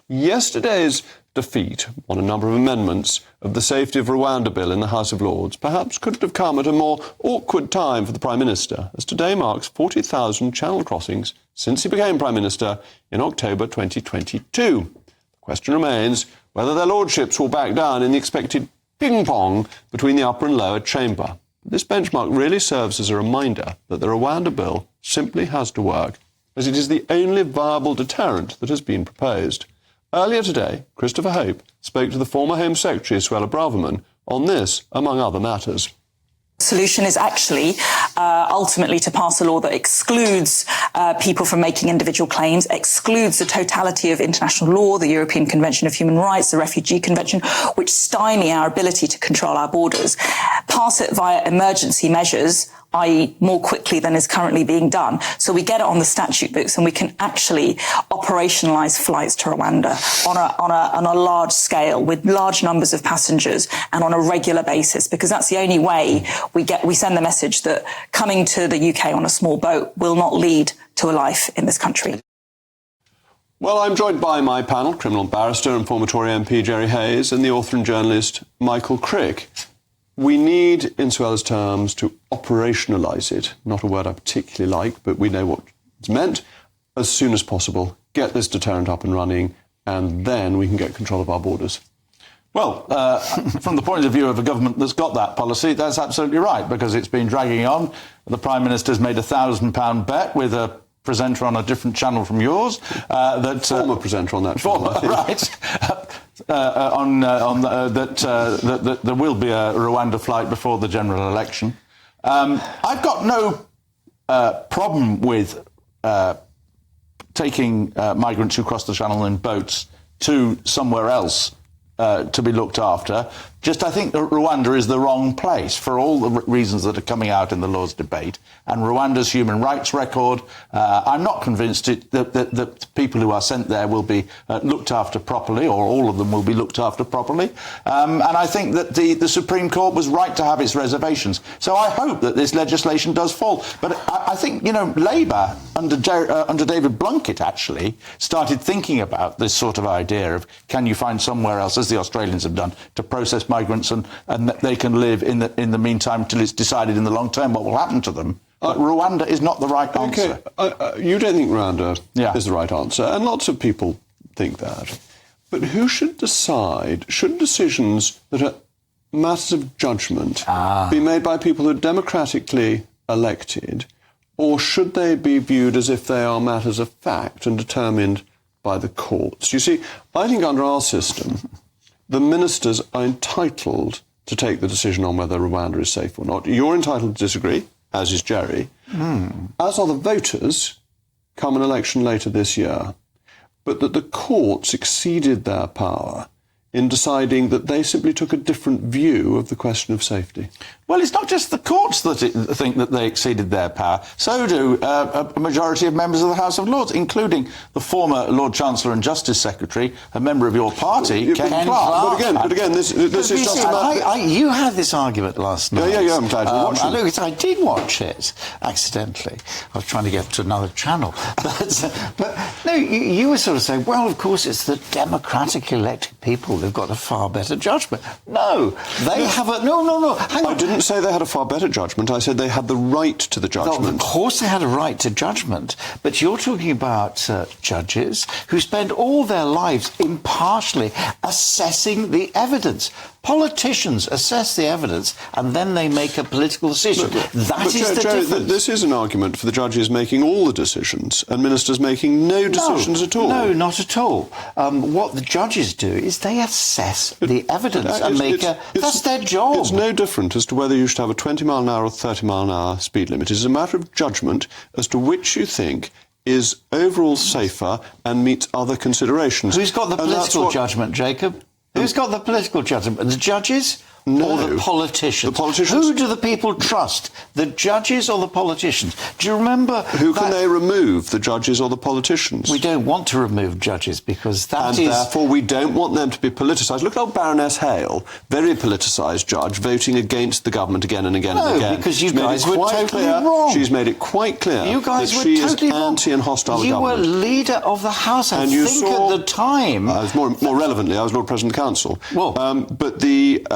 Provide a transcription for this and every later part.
Yesterday's defeat on a number of amendments of the Safety of Rwanda Bill in the House of Lords perhaps couldn't have come at a more awkward time for the Prime Minister, as today marks 40,000 channel crossings since he became Prime Minister in October 2022. The question remains whether their lordships will back down in the expected ping-pong between the upper and lower chamber. This benchmark really serves as a reminder that the Rwanda Bill simply has to work, as it is the only viable deterrent that has been proposed. Earlier today, Christopher Hope spoke to the former Home Secretary, Suella Braverman, on this, among other matters. The solution is actually ultimately to pass a law that excludes people from making individual claims, excludes the totality of international law, the European Convention of Human Rights, the Refugee Convention, which stymie our ability to control our borders, pass it via emergency measures, i.e. more quickly than is currently being done. So we get it on the statute books and we can actually operationalise flights to Rwanda on a large scale with large numbers of passengers and on a regular basis, because that's the only way we send the message that coming to the UK on a small boat will not lead to a life in this country. Well, I'm joined by my panel, criminal barrister and former Tory MP Jerry Hayes and the author and journalist Michael Crick. We need, in Suella's terms, to operationalise it, not a word I particularly like, but we know what it's meant, as soon as possible, get this deterrent up and running, and then we can get control of our borders. Well, from the point of view of a government that's got that policy, that's absolutely right, because it's been dragging on. The Prime Minister's made a £1,000 bet with a presenter on a different channel from yours. Former presenter on that channel, right. That there will be a Rwanda flight before the general election. I've got no problem with taking migrants who cross the channel in boats to somewhere else to be looked after. Just I think that Rwanda is the wrong place for all the reasons that are coming out in the Lord's debate. And Rwanda's human rights record, I'm not convinced that people who are sent there will be looked after properly, or all of them will be looked after properly. And I think that the Supreme Court was right to have its reservations. So I hope that this legislation does fall. But I think, Labour, under David Blunkett, actually, started thinking about this sort of idea of, can you find somewhere else, as the Australians have done, to process migrants and that they can live in the meantime till it's decided in the long term what will happen to them. But Rwanda is not the right answer. You don't think Rwanda is the right answer, and lots of people think that. But who should decide? Should decisions that are matters of judgment be made by people who are democratically elected, or should they be viewed as if they are matters of fact and determined by the courts? You see, I think under our system, the ministers are entitled to take the decision on whether Rwanda is safe or not. You're entitled to disagree, as is Jerry, as are the voters come an election later this year. But that the courts exceeded their power in deciding that they simply took a different view of the question of safety. Well, it's not just the courts that think that they exceeded their power. So do a majority of members of the House of Lords, including the former Lord Chancellor and Justice Secretary, a member of your party, Ken Clarke. But again, this is just about... You had this argument last night. Yeah, I'm glad you watched it. I did watch it, accidentally. I was trying to get to another channel. But no, you were sort of saying, well, of course, it's the democratically elected people who've got a far better judgment. No, they have a... No, hang on. I didn't say they had a far better judgment. I said they had the right to the judgment. No, of course they had a right to judgment. But you're talking about judges who spend all their lives impartially assessing the evidence. Politicians assess the evidence and then they make a political decision. That is the difference. This is an argument for the judges making all the decisions and ministers making no decisions at all. No, not at all. What the judges do is they assess the evidence and that's their job. It's no different as to whether you should have a 20-mile-an-hour or 30-mile-an-hour speed limit. It is a matter of judgment as to which you think is overall safer and meets other considerations. Who's got the political judgment, Jacob? Who's got the political judgment? The judges No. Or the politicians? The politicians. Who do the people trust? The judges or the politicians? Do you remember... Who can they remove, the judges or the politicians? We don't want to remove judges because that is... And therefore we don't want them to be politicised. Look at old Baroness Hale, very politicised judge, voting against the government again and again and again. No, because you guys were totally wrong. She's made it quite clear you guys that were she totally is wrong. anti and hostile to government. You were leader of the House, I think, at the time. I was more relevantly, I was Lord President of the Council. Well, but the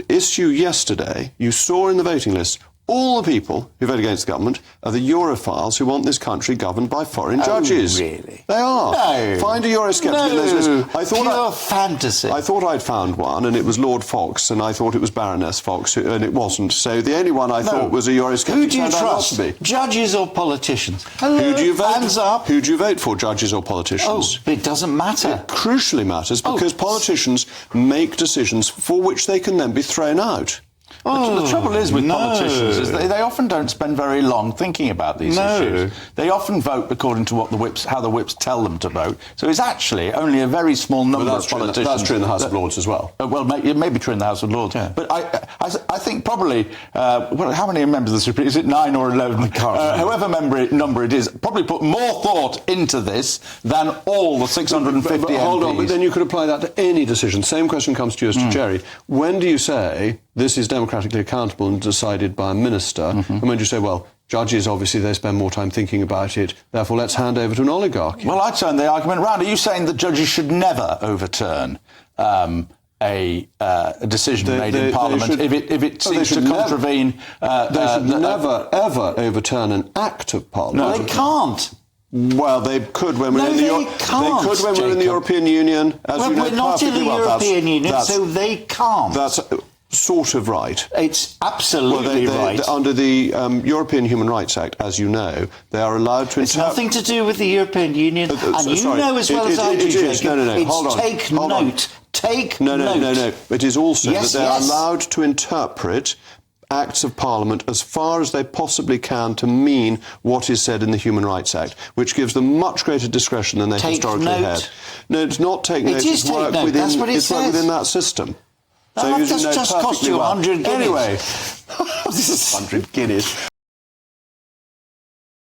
issue yesterday, you saw in the voting list, all the people who vote against the government are the Europhiles who want this country governed by foreign judges. Really? They are. No. Find a Eurosceptic in those lists. Pure fantasy. I thought I'd found one, and it was Lord Fox, and I thought it was Baroness Fox, and it wasn't. So the only one I thought was a Eurosceptic. Who do you turned out not trust? to be. Judges or politicians? Hello, who do you vote? Hands up. Who do you vote for, judges or politicians? Oh, but it doesn't matter. It crucially matters because politicians make decisions for which they can then be thrown out. The trouble is with politicians is they often don't spend very long thinking about these issues. They often vote according to what how the whips tell them to vote. So it's actually only a very small number of politicians. That's true in the House of Lords as well. Well, it may be true in the House of Lords. Yeah. But I think probably, how many members of the Supreme? Is it 9 or 11? I can't remember. However number it is, probably put more thought into this than all the 650 but hold MPs. on, but then you could apply that to any decision. Same question comes to you as to Jerry. When do you say this is democratically accountable and decided by a minister? And when do you say, well, judges, obviously, they spend more time thinking about it, therefore let's hand over to an oligarchy? Well, I turn the argument round. Are you saying that judges should never overturn a decision made in Parliament if it seems to contravene... they should never, ever overturn an act of Parliament. No, they can't. Well, they could when we're in the European Union. As well, you know we're not in the European Union, so they can't. That's sort of right. It's absolutely right. Under the European Human Rights Act, as you know, they are allowed to... It's nothing to do with the European Union, and you know as well as I do, Jacob, no, hold on. Take note. Take note. No. It is also that they are allowed to interpret acts of Parliament as far as they possibly can to mean what is said in the Human Rights Act, which gives them much greater discretion than they historically had. No, it's not take note. It is take note. That's what it says. It's work within that system. So that's just cost you 100 guineas. Anyway, this is 100 guineas.